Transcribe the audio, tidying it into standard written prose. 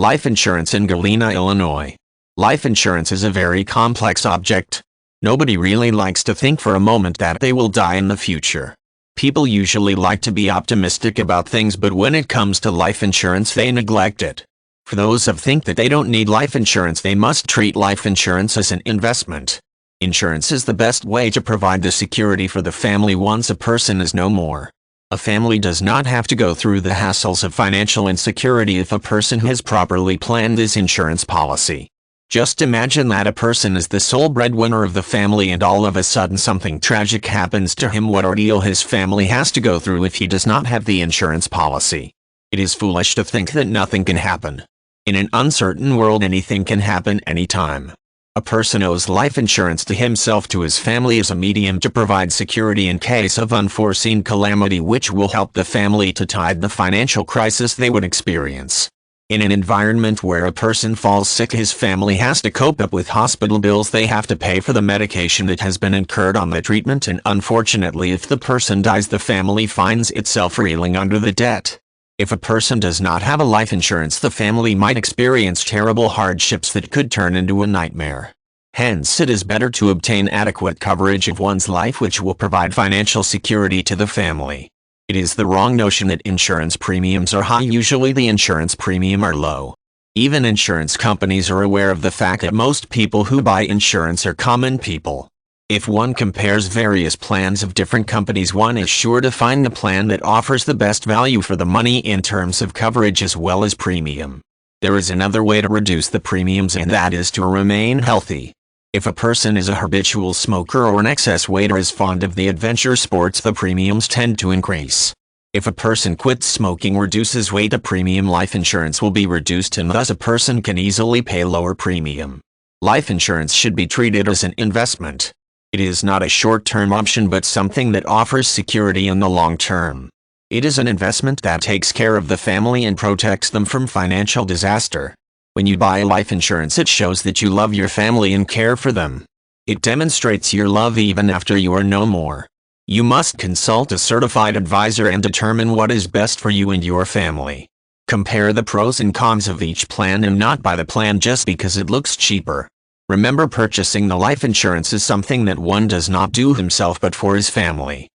Life insurance in Galena, Illinois. Life insurance is a very complex object. Nobody really likes to think for a moment that they will die in the future. People usually like to be optimistic about things, but when it comes to life insurance they neglect it. For those who think that they don't need life insurance, they must treat life insurance as an investment. Insurance is the best way to provide the security for the family once a person is no more. A family does not have to go through the hassles of financial insecurity if a person has properly planned his insurance policy. Just imagine that a person is the sole breadwinner of the family and all of a sudden something tragic happens to him. What ordeal his family has to go through if he does not have the insurance policy. It is foolish to think that nothing can happen. In an uncertain world, anything can happen anytime. A person owes life insurance to himself, to his family, as a medium to provide security in case of unforeseen calamity, which will help the family to tide the financial crisis they would experience. In an environment where a person falls sick, his family has to cope up with hospital bills. They have to pay for the medication that has been incurred on the treatment, and unfortunately if the person dies, the family finds itself reeling under the debt. If a person does not have a life insurance, the family might experience terrible hardships that could turn into a nightmare. Hence, it is better to obtain adequate coverage of one's life, which will provide financial security to the family. It is the wrong notion that insurance premiums are high. Usually the insurance premium are low. Even insurance companies are aware of the fact that most people who buy insurance are common people. If one compares various plans of different companies, one is sure to find the plan that offers the best value for the money in terms of coverage as well as premium. There is another way to reduce the premiums, and that is to remain healthy. If a person is a habitual smoker or an excess weight or is fond of the adventure sports, the premiums tend to increase. If a person quits smoking, reduces weight, a premium life insurance will be reduced, and thus a person can easily pay lower premium. Life insurance should be treated as an investment. It is not a short-term option, but something that offers security in the long term. It is an investment that takes care of the family and protects them from financial disaster. When you buy life insurance, it shows that you love your family and care for them. It demonstrates your love even after you are no more. You must consult a certified advisor and determine what is best for you and your family. Compare the pros and cons of each plan and not buy the plan just because it looks cheaper. Remember, purchasing the life insurance is something that one does not do himself but for his family.